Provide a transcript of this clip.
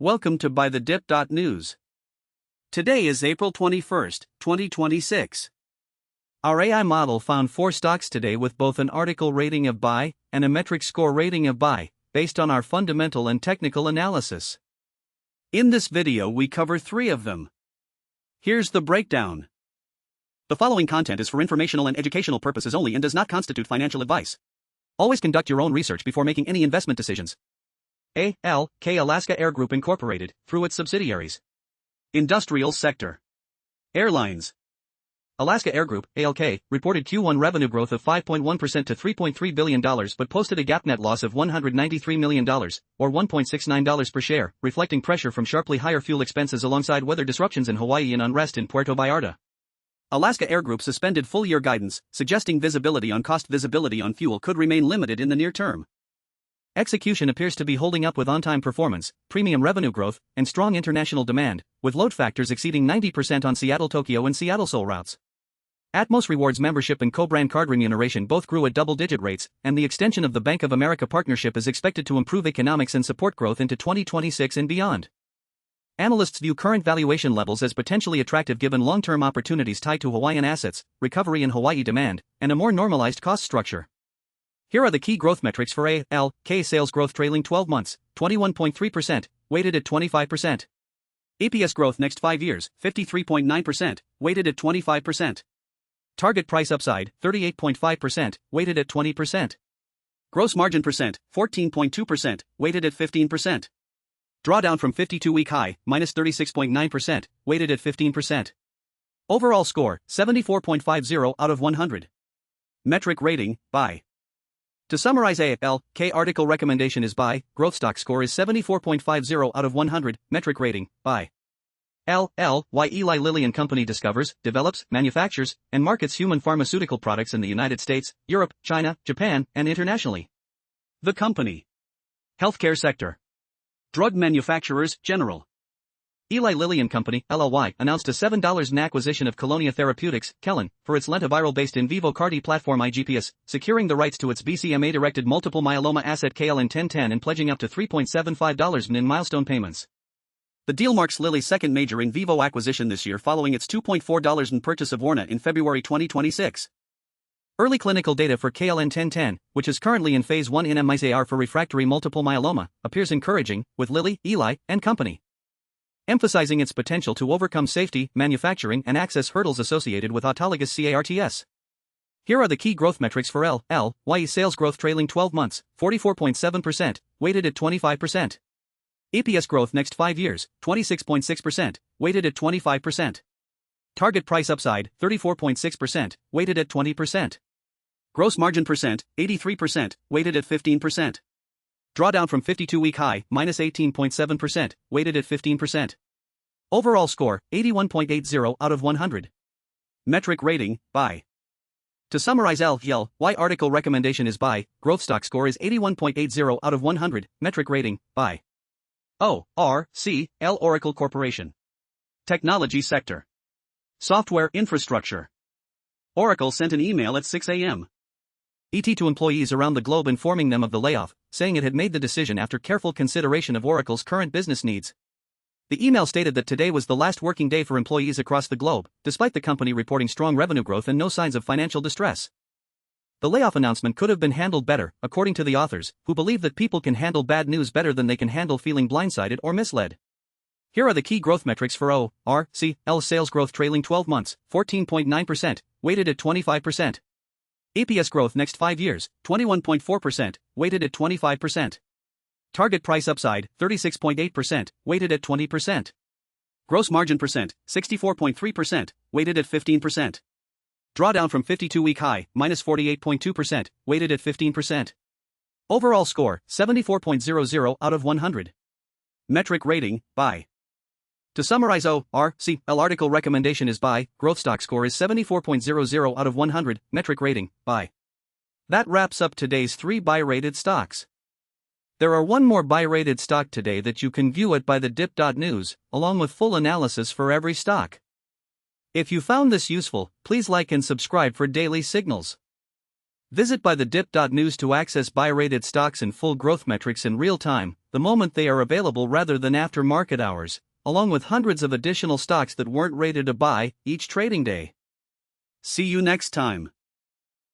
Welcome to BuyTheDip.news. Today is April 21st, 2026. Our AI model found 4 stocks today with both an article rating of buy and a metric score rating of buy, based on our fundamental and technical analysis. In this video we cover 3 of them. Here's the breakdown. The following content is for informational and educational purposes only and does not constitute financial advice. Always conduct your own research before making any investment decisions. ALK Alaska Air Group Incorporated, through its subsidiaries. Industrial sector. Airlines. Alaska Air Group, ALK, reported Q1 revenue growth of 5.1% to $3.3 billion but posted a GAAP net loss of $193 million, or $1.69 per share, reflecting pressure from sharply higher fuel expenses alongside weather disruptions in Hawaii and unrest in Puerto Vallarta. Alaska Air Group suspended full-year guidance, suggesting visibility on fuel could remain limited in the near term. Execution appears to be holding up with on-time performance, premium revenue growth, and strong international demand, with load factors exceeding 90% on Seattle-Tokyo and Seattle-Seoul routes. Atmos Rewards membership and co-brand card remuneration both grew at double-digit rates, and the extension of the Bank of America partnership is expected to improve economics and support growth into 2026 and beyond. Analysts view current valuation levels as potentially attractive given long-term opportunities tied to Hawaiian assets, recovery in Hawaii demand, and a more normalized cost structure. Here are the key growth metrics for ALK sales growth trailing 12 months, 21.3%, weighted at 25%. EPS growth next 5 years, 53.9%, weighted at 25%. Target price upside, 38.5%, weighted at 20%. Gross margin percent, 14.2%, weighted at 15%. Drawdown from 52-week high, minus 36.9%, weighted at 15%. Overall score, 74.50 out of 100. Metric rating, buy. To summarize, ALK article recommendation is buy, growth stock score is 74.50 out of 100, metric rating, buy. Why Eli Lilly and Company discovers, develops, manufactures, and markets human pharmaceutical products in the United States, Europe, China, Japan, and internationally. The company. Healthcare sector. Drug manufacturers, general. Eli Lilly and Company, LLY, announced a $7 in acquisition of Colonia Therapeutics, Kellen, for its lentiviral-based in vivo CAR-T platform iGPS, securing the rights to its BCMA-directed multiple myeloma asset KLN-1010 and pledging up to $3.75 in milestone payments. The deal marks Lilly's second major in vivo acquisition this year following its $2.4 in purchase of Orna in February 2026. Early clinical data for KLN-1010, which is currently in phase 1 in MISAR for refractory multiple myeloma, appears encouraging, with Lilly, Eli, and Company emphasizing its potential to overcome safety, manufacturing, and access hurdles associated with autologous CAR-Ts. Here are the key growth metrics for LLY sales growth trailing 12 months, 44.7%, weighted at 25%. EPS growth next 5 years, 26.6%, weighted at 25%. Target price upside, 34.6%, weighted at 20%. Gross margin percent, 83%, weighted at 15%. Drawdown from 52-week high, minus 18.7%, weighted at 15%. Overall score, 81.80 out of 100. Metric rating, buy. To summarize, LLY article recommendation is buy, growth stock score is 81.80 out of 100, metric rating, buy. ORCL Oracle Corporation. Technology sector. Software infrastructure. Oracle sent an email at 6 a.m. ET to employees around the globe informing them of the layoff, saying it had made the decision after careful consideration of Oracle's current business needs. The email stated that today was the last working day for employees across the globe, despite the company reporting strong revenue growth and no signs of financial distress. The layoff announcement could have been handled better, according to the authors, who believe that people can handle bad news better than they can handle feeling blindsided or misled. Here are the key growth metrics for ORCL sales growth trailing 12 months, 14.9%, weighted at 25%. EPS growth next 5 years, 21.4%, weighted at 25%. Target price upside, 36.8%, weighted at 20%. Gross margin percent, 64.3%, weighted at 15%. Drawdown from 52-week high, minus 48.2%, weighted at 15%. Overall score, 74.00 out of 100. Metric rating, buy. To summarize, ORCL article recommendation is buy, growth stock score is 74.00 out of 100, metric rating, buy. That wraps up today's 3 buy-rated stocks. There are 1 more buy-rated stock today that you can view at BuyTheDip.news, along with full analysis for every stock. If you found this useful, please like and subscribe for daily signals. Visit BuyTheDip.news to access buy-rated stocks and full growth metrics in real time. the moment they are available rather than after market hours, along with hundreds of additional stocks that weren't rated a buy each trading day. See you next time.